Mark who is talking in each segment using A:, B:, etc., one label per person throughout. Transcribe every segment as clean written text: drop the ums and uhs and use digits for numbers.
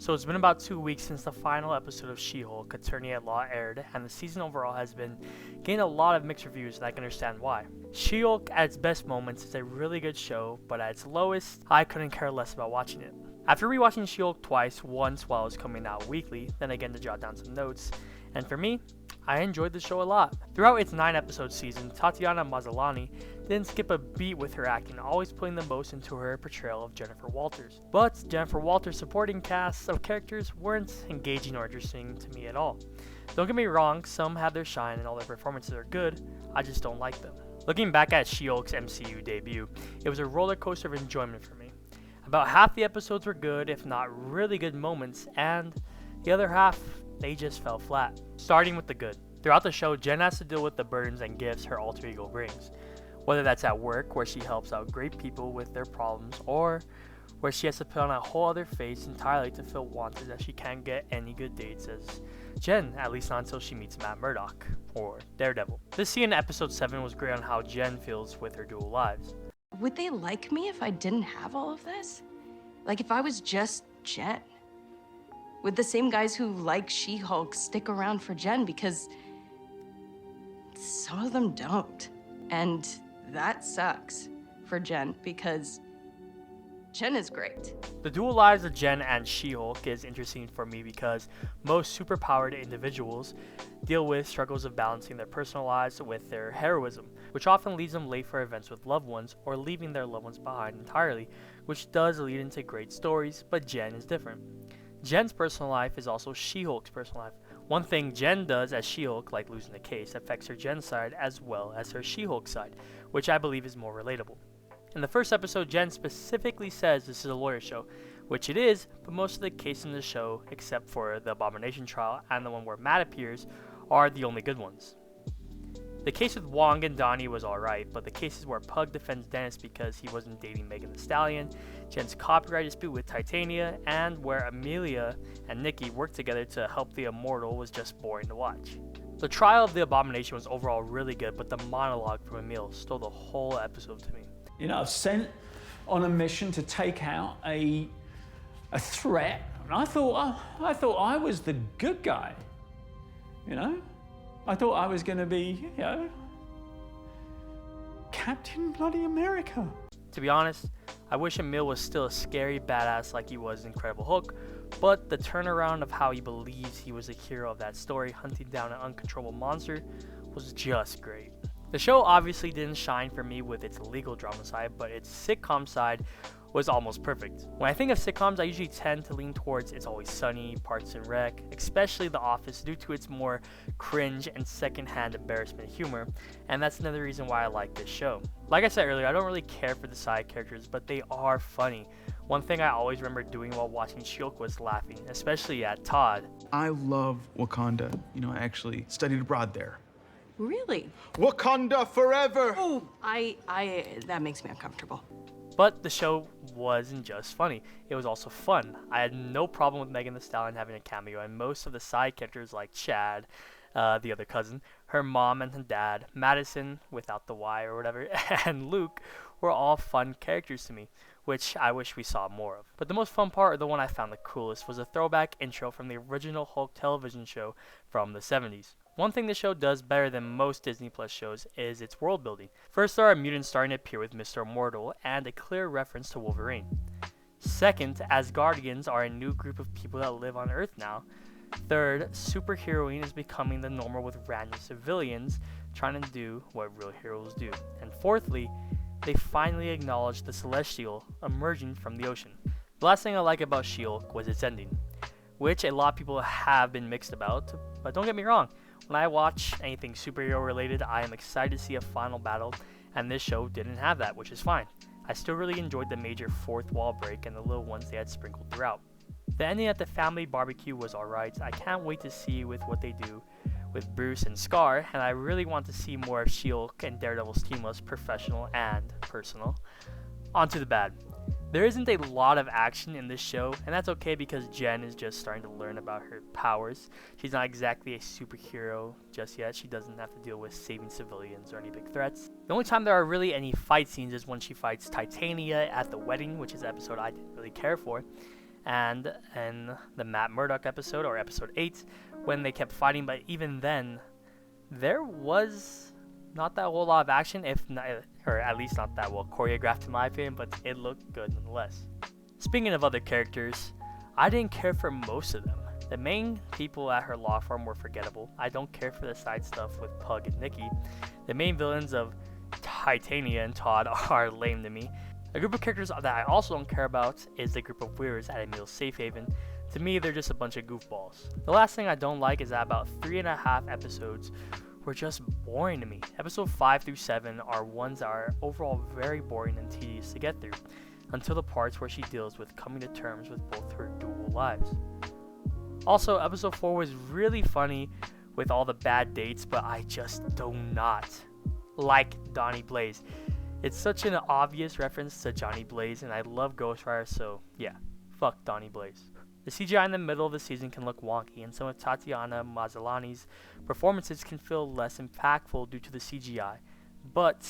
A: So it's been about 2 weeks since the final episode of She-Hulk, Attorney at Law aired, and the season overall has been getting a lot of mixed reviews, and I can understand why. She-Hulk at its best moments is a really good show, but at its lowest, I couldn't care less about watching it. After rewatching She-Hulk twice, once while it was coming out weekly, then again to jot down some notes, and for me, I enjoyed the show a lot. Throughout its 9-episode season, Tatiana Maslany didn't skip a beat with her acting, always putting the most into her portrayal of Jennifer Walters. But Jennifer Walters' supporting casts of characters weren't engaging or interesting to me at all. Don't get me wrong, some have their shine and all their performances are good, I just don't like them. Looking back at She-Hulk's MCU debut, it was a roller coaster of enjoyment for me. About half the episodes were good, if not really good moments, and the other half, they just fell flat. Starting with the good. Throughout the show, Jen has to deal with the burdens and gifts her alter ego brings. Whether that's at work, where she helps out great people with their problems, or where she has to put on a whole other face entirely to feel wanted as she can't get any good dates as Jen, at least not until she meets Matt Murdock, or Daredevil. This scene in episode 7 was great on how Jen feels with her dual lives.
B: Would they like me if I didn't have all of this? Like if I was just Jen? Would the same guys who like She-Hulk stick around for Jen? Because some of them don't. And that sucks for Jen because Jen is great.
A: The dual lives of Jen and She-Hulk is interesting for me because most superpowered individuals deal with struggles of balancing their personal lives with their heroism, which often leads them late for events with loved ones or leaving their loved ones behind entirely, which does lead into great stories, but Jen is different. Jen's personal life is also She-Hulk's personal life. One thing Jen does as She-Hulk, like losing a case, affects her Jen side as well as her She-Hulk side, which I believe is more relatable. In the first episode, Jen specifically says this is a lawyer show, which it is, but most of the cases in the show, except for the Abomination trial and the one where Matt appears, are the only good ones. The case with Wong and Donnie was alright, but the cases where Pug defends Dennis because he wasn't dating Megan Thee Stallion, Jen's copyright dispute with Titania, and where Amelia and Nikki worked together to help the Immortal was just boring to watch. The trial of the Abomination was overall really good, but the monologue from Emil stole the whole episode to me.
C: You know, sent on a mission to take out a threat, and I thought I was the good guy, you know? I thought I was going to be, you know, Captain Bloody America.
A: To be honest, I wish Emil was still a scary badass like he was in Incredible Hulk, but the turnaround of how he believes he was the hero of that story hunting down an uncontrollable monster was just great. The show obviously didn't shine for me with its legal drama side, but its sitcom side was almost perfect. When I think of sitcoms, I usually tend to lean towards It's Always Sunny, Parks and Rec, especially The Office due to its more cringe and secondhand embarrassment humor, and that's another reason why I like this show. Like I said earlier, I don't really care for the side characters, but they are funny. One thing I always remember doing while watching She-Hulk was laughing, especially at Todd.
D: I love Wakanda. You know, I actually studied abroad there.
B: Really?
D: Wakanda forever!
B: Oh, that makes me uncomfortable.
A: But the show wasn't just funny, it was also fun. I had no problem with Megan Thee Stallion having a cameo, and most of the side characters like Chad, the other cousin, her mom and her dad, Madison, without the Y or whatever, and Luke were all fun characters to me, which I wish we saw more of. But the most fun part, or the one I found the coolest, was a throwback intro from the original Hulk television show from the 70s. One thing the show does better than most Disney Plus shows is its world building. First, there are mutants starting to appear with Mr. Immortal and a clear reference to Wolverine. Second, Asgardians are a new group of people that live on Earth now. Third, superheroing is becoming the normal with random civilians trying to do what real heroes do. And fourthly, they finally acknowledge the Celestial emerging from the ocean. The last thing I like about She-Hulk was its ending, which a lot of people have been mixed about, but don't get me wrong. When I watch anything superhero related, I am excited to see a final battle, and this show didn't have that, which is fine. I still really enjoyed the major fourth wall break and the little ones they had sprinkled throughout. The ending at the family barbecue was alright. I can't wait to see with what they do with Bruce and Scar, and I really want to see more of She-Hulk and Daredevil's team-ups, professional and personal. On to the bad. There isn't a lot of action in this show, and that's okay because Jen is just starting to learn about her powers. She's not exactly a superhero just yet. She doesn't have to deal with saving civilians or any big threats. The only time there are really any fight scenes is when she fights Titania at the wedding, which is an episode I didn't really care for. And in the Matt Murdock episode, or episode 8, when they kept fighting, but even then, there was not that whole lot of action, if not, or at least not that well choreographed in my opinion, but it looked good nonetheless. Speaking of other characters, I didn't care for most of them. The main people at her law firm were forgettable. I don't care for the side stuff with Pug and Nikki. The main villains of Titania and Todd are lame to me. A group of characters that I also don't care about is the group of weirdos at Emil's Safe Haven. To me, they're just a bunch of goofballs. The last thing I don't like is that about 3.5 episodes were just boring to me. Episode 5 through 7 are ones that are overall very boring and tedious to get through, until the parts where she deals with coming to terms with both her dual lives. Also, episode 4 was really funny with all the bad dates, but I just do not like Donnie Blaze. It's such an obvious reference to Johnny Blaze, and I love Ghost Rider, so yeah, fuck Donnie Blaze. The CGI in the middle of the season can look wonky, and some of Tatiana Maslany's performances can feel less impactful due to the CGI, but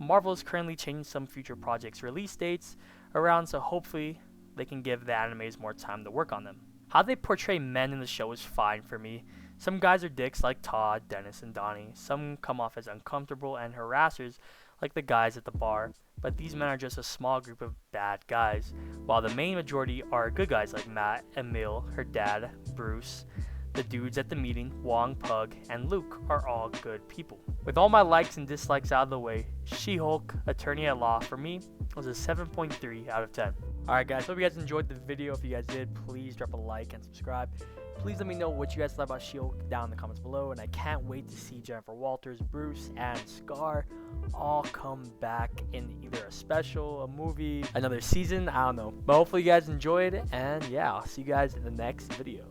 A: Marvel is currently changing some future projects' release dates around, so hopefully they can give the animes more time to work on them. How they portray men in the show is fine for me. Some guys are dicks like Todd, Dennis, and Donnie. Some come off as uncomfortable and harassers like the guys at the bar, but these men are just a small group of bad guys, while the main majority are good guys like Matt, Emil, her dad, Bruce, the dudes at the meeting, Wong, Pug, and Luke are all good people. With all my likes and dislikes out of the way, She-Hulk, Attorney at Law, for me, was a 7.3 out of 10. Alright guys, hope you guys enjoyed the video. If you guys did, please drop a like and subscribe. Please let me know what you guys thought about She-Hulk down in the comments below, and I can't wait to see Jennifer Walters, Bruce, and Scar all come back in either a special, a movie, another season, I don't know. But hopefully you guys enjoyed, and yeah, I'll see you guys in the next video.